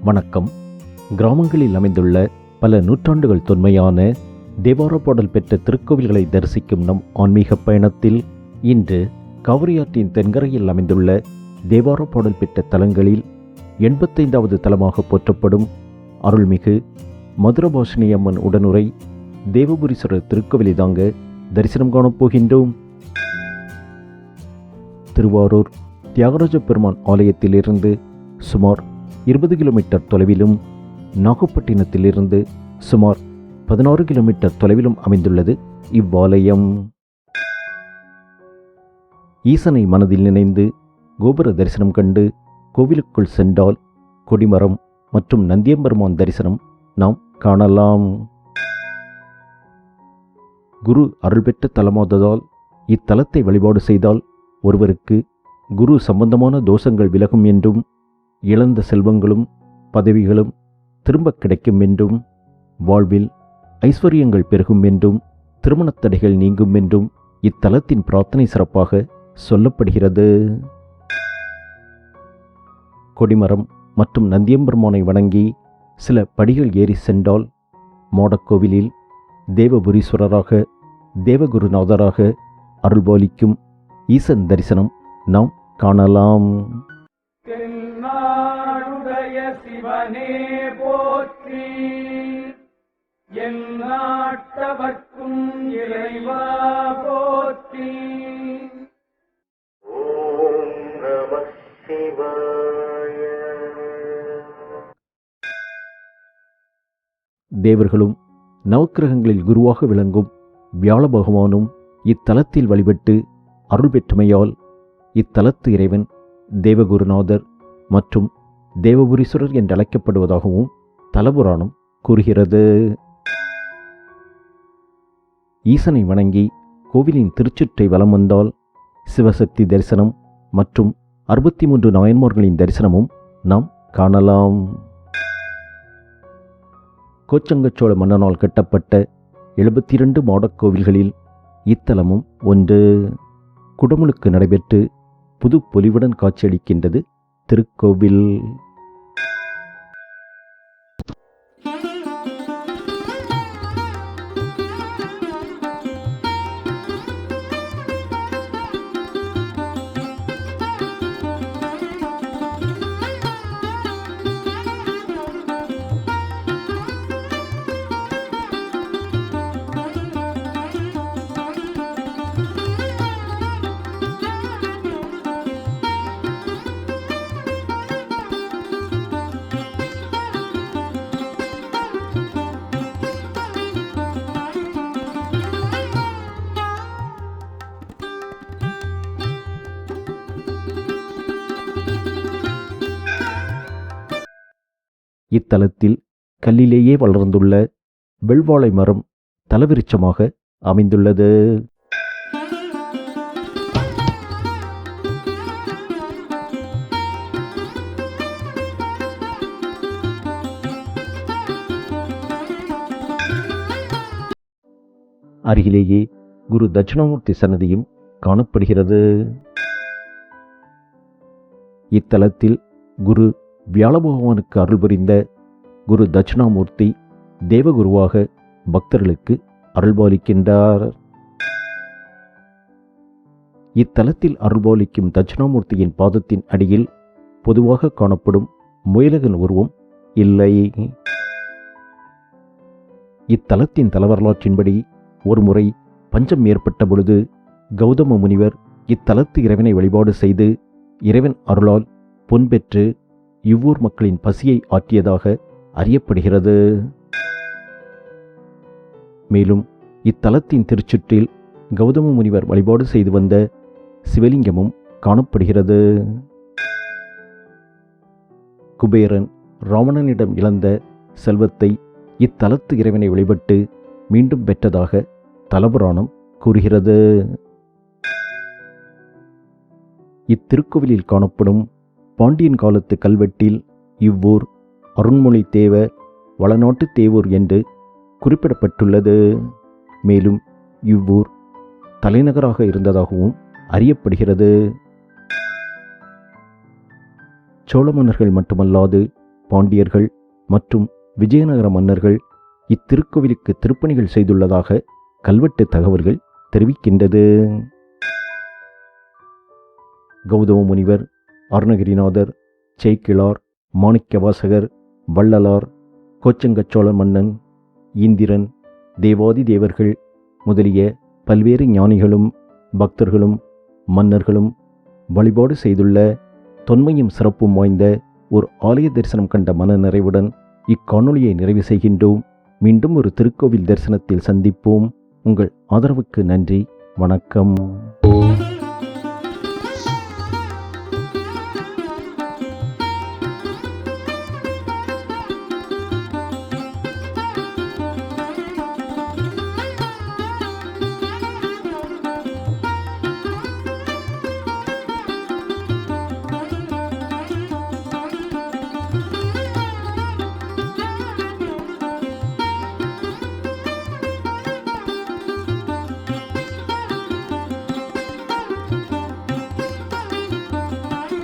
வணக்கம். கிராமங்களில் அமைந்துள்ள பல நூற்றாண்டுகள் தொன்மையான தேவார பாடல் பெற்ற திருக்கோவில்களை தரிசிக்கும் நம் ஆன்மீக பயணத்தில் இன்று காவிரியாற்றின் தென்கரையில் அமைந்துள்ள தேவார பாடல் பெற்ற தலங்களில் 85வது தலமாக போற்றப்படும் அருள்மிகு மதுரபாஷினி அம்மன் உடனுரை தேவபுரீஸ்வரர் திருக்கோவிலை தாங்க தரிசனம் காணப்போகின்றோம். திருவாரூர் தியாகராஜ பெருமான் ஆலயத்திலிருந்து சுமார் 20 கிலோமீட்டர் தொலைவிலும், நாகப்பட்டினத்திலிருந்து சுமார் 16 கிலோமீட்டர் தொலைவிலும் அமைந்துள்ளது இவ்வாலயம். ஈசனை மனதில் நினைந்து கோபுர தரிசனம் கண்டு கோவிலுக்குள் சென்றால் கொடிமரம் மற்றும் நந்தியம்பெருமான் தரிசனம் நாம் காணலாம். குரு அருள் பெற்ற தலமாததால் இத்தலத்தை வழிபாடு செய்தால் ஒருவருக்கு குரு சம்பந்தமான தோஷங்கள் விலகும் என்றும், இழந்த செல்வங்களும் பதவிகளும் திரும்ப கிடைக்கும் என்றும், வாழ்வில் ஐஸ்வர்யங்கள் பெருகும் என்றும், திருமணத் தடைகள் நீங்கும் என்றும் இத்தலத்தின் பிரார்த்தனை சிறப்பாக சொல்லப்படுகிறது. கொடிமரம் மற்றும் நந்தியம்பெருமானை வணங்கி சில படிகள் ஏறி சென்றால் மாடக்கோவிலில் தேவபுரீஸ்வரராக தேவகுருநாதராக அருள்பாலிக்கும் ஈசன் தரிசனம் நாம் காணலாம். தென்னாடுடைய சிவனே போற்றி, என் நாட்டவர்க்கும் இறைவா போற்றி. ஓம் நம சிவாய. தேவர்களும் நவக்கிரகங்களில் குருவாக விளங்கும் வியாழ பகவானும் இத்தலத்தில் வழிபட்டு அருள் பெற்றமையால் இத்தலத்து இறைவன் தேவகுருநாதர் மற்றும் தேவபுரீஸ்வரர் என்றழைக்கப்படுவதாகவும் தலபுராணம் கூறுகிறது. ஈசனை வணங்கி கோவிலின் திருச்சுற்றை வலம் வந்தால் சிவசக்தி தரிசனம் மற்றும் 63 நாயன்மார்களின் தரிசனமும் நாம் காணலாம். கோச்சங்கச்சோழ மன்னனால் கட்டப்பட்ட 72 மாடக்கோவில்களில் இத்தலமும் ஒன்று. குடமுழுக்கு நடைபெற்று புது பொலிவுடன் காட்சியளிக்கின்றது திருக்கோவில். இத்தலத்தில் கல்லிலேயே வளர்ந்துள்ள வெள்வாழை மரம் தலவிருட்சமாக அமைந்துள்ளது. அருகிலேயே குரு தட்சிணாமூர்த்தி சன்னதியும் காணப்படுகிறது. இத்தலத்தில் குரு வியாழ பகவானுக்கு அருள் புரிந்த குரு தட்சிணாமூர்த்தி தேவகுருவாக பக்தர்களுக்கு அருள்பாலிக்கின்றார். இத்தலத்தில் அருள்பாலிக்கும் தட்சிணாமூர்த்தியின் பாதத்தின் அடியில் பொதுவாக காணப்படும் முயலகன் உருவம் இல்லை. இத்தலத்தின் தலவரலாற்றின்படி ஒருமுறை பஞ்சம் ஏற்பட்ட பொழுது கௌதம முனிவர் இத்தலத்து இறைவனை வழிபாடு செய்து இறைவன் அருளால் பொன் பெற்று இவ்வூர் மக்களின் பசியை ஆற்றியதாக அறியப்படுகிறது. மேலும் இத்தலத்தின் திருச்சுற்றில் கௌதம முனிவர் வழிபாடு செய்து வந்த சிவலிங்கமும் காணப்படுகிறது. குபேரன் ராவணனிடம் இழந்த செல்வத்தை இத்தலத்து இறைவனை வழிபட்டு மீண்டும் பெற்றதாக தலபுராணம் கூறுகிறது. இத்திருக்கோவிலில் காணப்படும் பாண்டியன் காலத்து கல்வெட்டில் இவ்வூர் அருண்மொழி தேவ வளநாட்டு தேவூர் என்று குறிப்பிடப்பட்டுள்ளது. மேலும் இவ்வூர் தலைநகராக இருந்ததாகவும் அறியப்படுகிறது. சோழ மன்னர்கள் மட்டுமல்லாது பாண்டியர்கள் மற்றும் விஜயநகர மன்னர்கள் இத்திருக்கோவிலுக்கு திருப்பணிகள் செய்துள்ளதாக கல்வெட்டு தகவல்கள் தெரிவிக்கின்றது. கௌதம முனிவர், அருணகிரிநாதர், சேக்கிழார், மாணிக்கவாசகர், வள்ளலார், கோச்சங்கச்சோழ மன்னன், இந்திரன், தேவாதி தேவர்கள் முதலிய பல்வேறு ஞானிகளும் பக்தர்களும் மன்னர்களும் வழிபாடு செய்துள்ள தொன்மையும் சிறப்பும் வாய்ந்த ஒரு ஆலய தரிசனம் கண்ட மன நிறைவுடன் இக்காணொளியை நிறைவு செய்கின்றோம். மீண்டும் ஒரு திருக்கோவில் தரிசனத்தில் சந்திப்போம். உங்கள் ஆதரவுக்கு நன்றி. வணக்கம்.